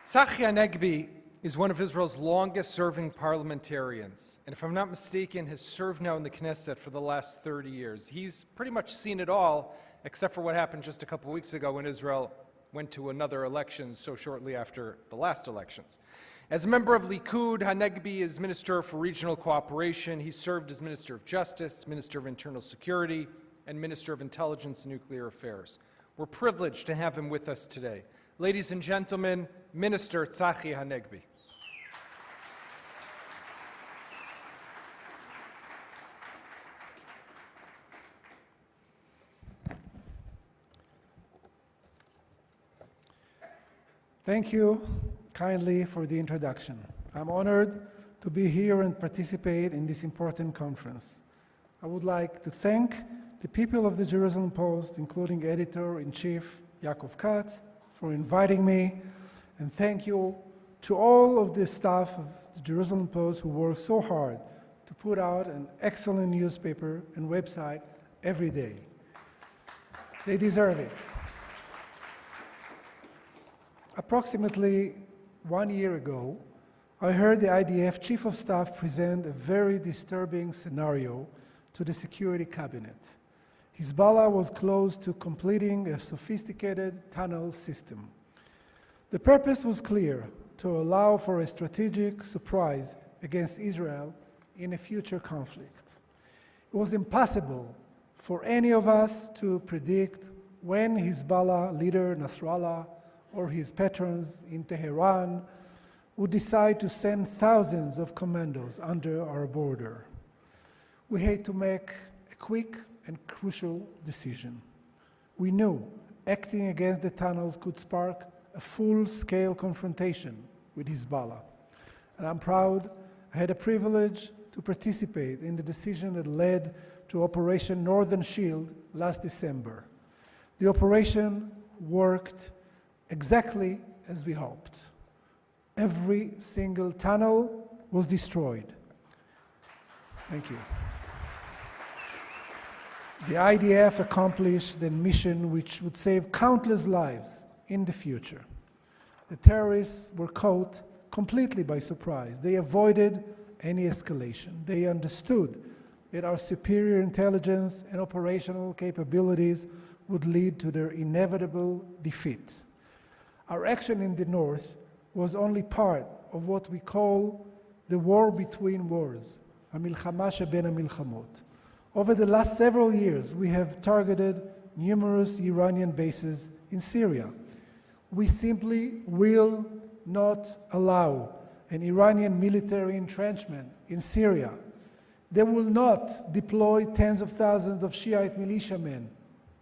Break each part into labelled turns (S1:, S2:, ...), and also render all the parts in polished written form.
S1: Tzachi Hanegbi is one of Israel's longest-serving parliamentarians, and if I'm not mistaken, has served now in the Knesset for the last 30 years. He's pretty much seen it all, except for what happened just a couple weeks ago when Israel went to another election so shortly after the last elections. As a member of Likud, Hanegbi is Minister for Regional Cooperation. He served as Minister of Justice, Minister of Internal Security, and Minister of Intelligence and Nuclear Affairs. We're privileged to have him with us today. Ladies and gentlemen, Minister Tzachi Hanegbi.
S2: Thank you kindly for the introduction. I'm honored to be here and participate in this important conference. I would like to thank the people of the Jerusalem Post, including Editor-in-Chief Yaakov Katz, for inviting me, and thank you to all of the staff of the Jerusalem Post who work so hard to put out an excellent newspaper and website every day. They deserve it. Approximately 1 year ago, I heard the IDF Chief of Staff present a very disturbing scenario to the Security Cabinet. Hezbollah was close to completing a sophisticated tunnel system. The purpose was clear: to allow for a strategic surprise against Israel in a future conflict. It was impossible for any of us to predict when Hezbollah leader Nasrallah or his patrons in Tehran would decide to send thousands of commandos under our border. We had to make a quick and crucial decision. We knew acting against the tunnels could spark a full-scale confrontation with Hezbollah. And I'm proud I had a privilege to participate in the decision that led to Operation Northern Shield last December. The operation worked exactly as we hoped. Every single tunnel was destroyed. Thank you. The IDF accomplished the mission which would save countless lives in the future. The terrorists were caught completely by surprise. They avoided any escalation. They understood that our superior intelligence and operational capabilities would lead to their inevitable defeat. Our action in the north was only part of what we call the war between wars, המלחמה שבין המלחמות. Over the last several years, we have targeted numerous Iranian bases in Syria. We simply will not allow an Iranian military entrenchment in Syria. They will not deploy tens of thousands of Shiite militiamen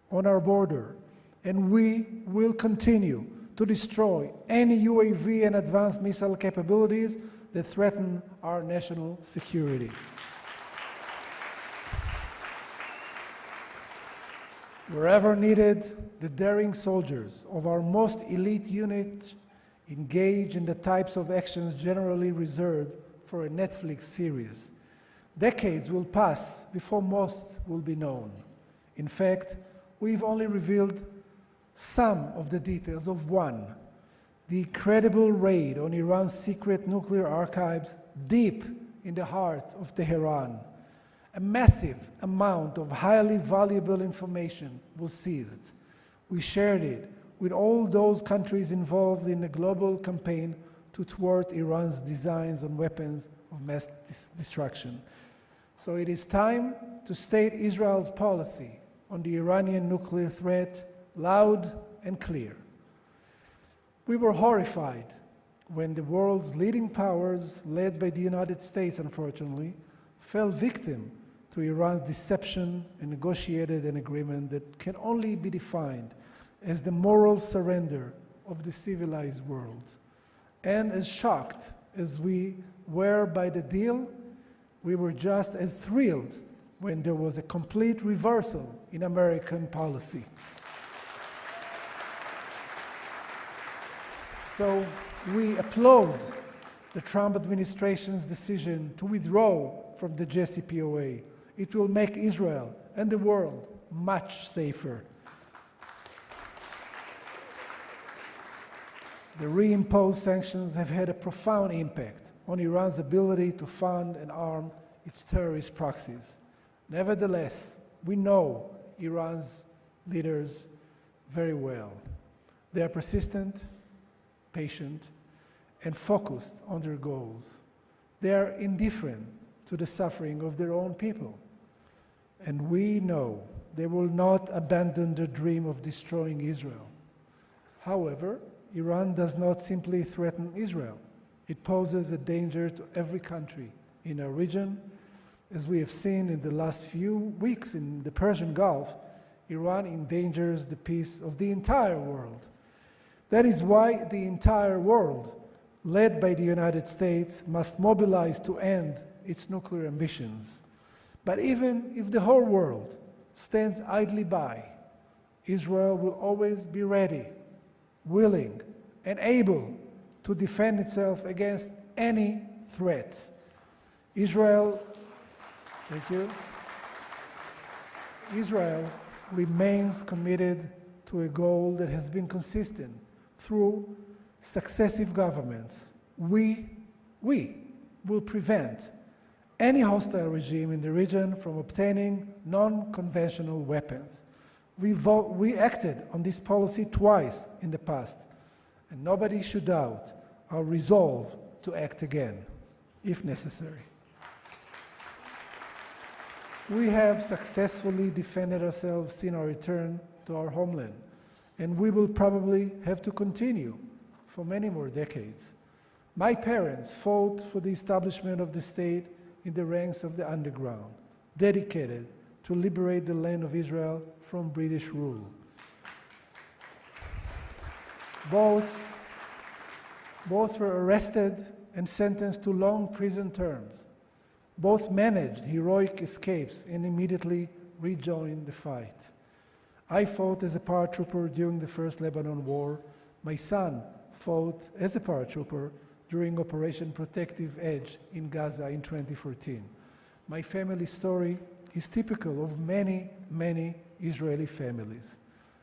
S2: on our border, and we will continue to destroy any UAV and advanced missile capabilities that threaten our national security. Wherever needed, the daring soldiers of our most elite units engage in the types of actions generally reserved for a Netflix series. Decades will pass before most will be known. In fact, we've only revealed some of the details of one: the incredible raid on Iran's secret nuclear archives deep in the heart of Tehran. A massive amount of highly valuable information was seized. We shared it with all those countries involved in the global campaign to thwart Iran's designs on weapons of mass destruction. So it is time to state Israel's policy on the Iranian nuclear threat loud and clear. We were horrified when the world's leading powers, led by the United States, unfortunately, fell victim to Iran's deception and negotiated an agreement that can only be defined as the moral surrender of the civilized world. And as shocked as we were by the deal, we were just as thrilled when there was a complete reversal in American policy. So we applaud the Trump administration's decision to withdraw from the JCPOA. It will make Israel and the world much safer. The reimposed sanctions have had a profound impact on Iran's ability to fund and arm its terrorist proxies. Nevertheless, we know Iran's leaders very well. They are persistent, patient, and focused on their goals. They are indifferent to the suffering of their own people. And we know they will not abandon their dream of destroying Israel. However, Iran does not simply threaten Israel. It poses a danger to every country in our region. As we have seen in the last few weeks in the Persian Gulf, Iran endangers the peace of the entire world. That is why the entire world, led by the United States, must mobilize to end its nuclear ambitions. But even if the whole world stands idly by, Israel will always be ready, willing, and able to defend itself against any threat. Israel, thank you. Israel remains committed to a goal that has been consistent through successive governments. We will prevent any hostile regime in the region from obtaining non-conventional weapons. We acted on this policy twice in the past, and nobody should doubt our resolve to act again, if necessary. We have successfully defended ourselves since our return to our homeland, and we will probably have to continue for many more decades. My parents fought for the establishment of the state in the ranks of the underground, dedicated to liberate the land of Israel from British rule. Both were arrested and sentenced to long prison terms. Both managed heroic escapes and immediately rejoined the fight. I fought as a paratrooper during the First Lebanon War. My son fought as a paratrooper during Operation Protective Edge in Gaza in 2014. My family story is typical of many, many Israeli families.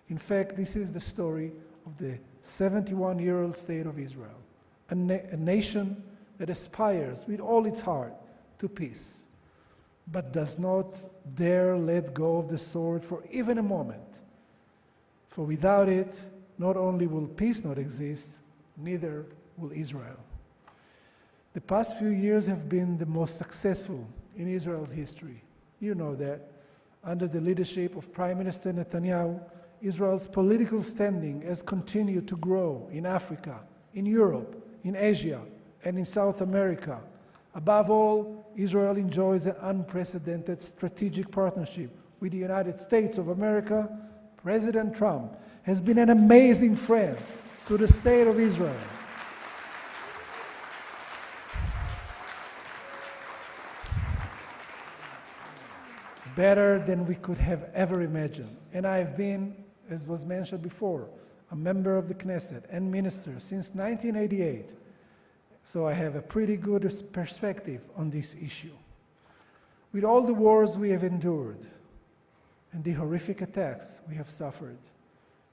S2: In fact, this is the story of the 71-year-old state of Israel, a nation that aspires with all its heart to peace, but does not dare let go of the sword for even a moment. For without it, not only will peace not exist, neither will Israel. The past few years have been the most successful in Israel's history. You know that. Under the leadership of Prime Minister Netanyahu, Israel's political standing has continued to grow in Africa, in Europe, in Asia, and in South America. Above all, Israel enjoys an unprecedented strategic partnership with the United States of America. President Trump has been an amazing friend to the state of Israel. Better than we could have ever imagined. And I have been, as was mentioned before, a member of the Knesset and minister since 1988. So I have a pretty good perspective on this issue. With all the wars we have endured and the horrific attacks we have suffered,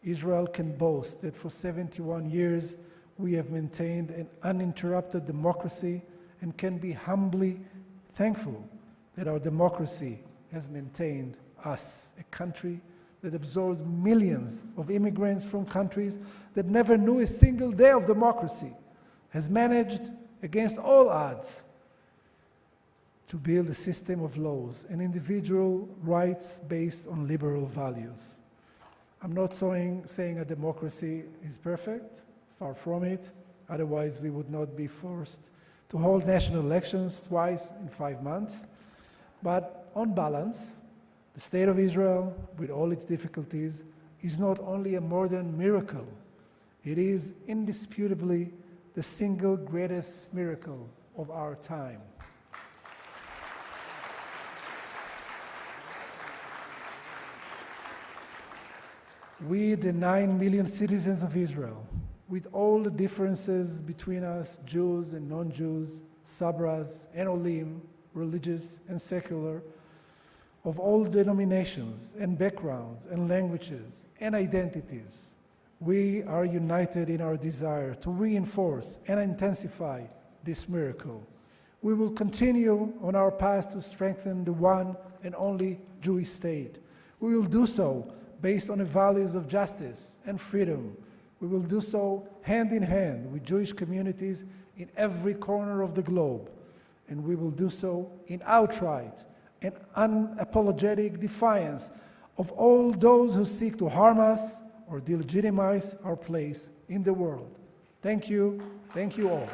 S2: Israel can boast that for 71 years we have maintained an uninterrupted democracy and can be humbly thankful that our democracy has maintained us, a country that absorbs millions of immigrants from countries that never knew a single day of democracy, has managed, against all odds, to build a system of laws and individual rights based on liberal values. I'm not saying a democracy is perfect, far from it. Otherwise, we would not be forced to hold national elections twice in 5 months. But on balance, the state of Israel, with all its difficulties, is not only a modern miracle, it is indisputably the single greatest miracle of our time. We, the 9 million citizens of Israel, with all the differences between us, Jews and non-Jews, Sabras and Olim, religious and secular, of all denominations and backgrounds and languages and identities, We are united in our desire to reinforce and intensify this miracle. We will continue on our path to strengthen the one and only Jewish state. We will do so based on the values of justice and freedom. We will do so hand in hand with Jewish communities in every corner of the globe. And we will do so in outright and unapologetic defiance of all those who seek to harm us or delegitimize our place in the world. Thank you all.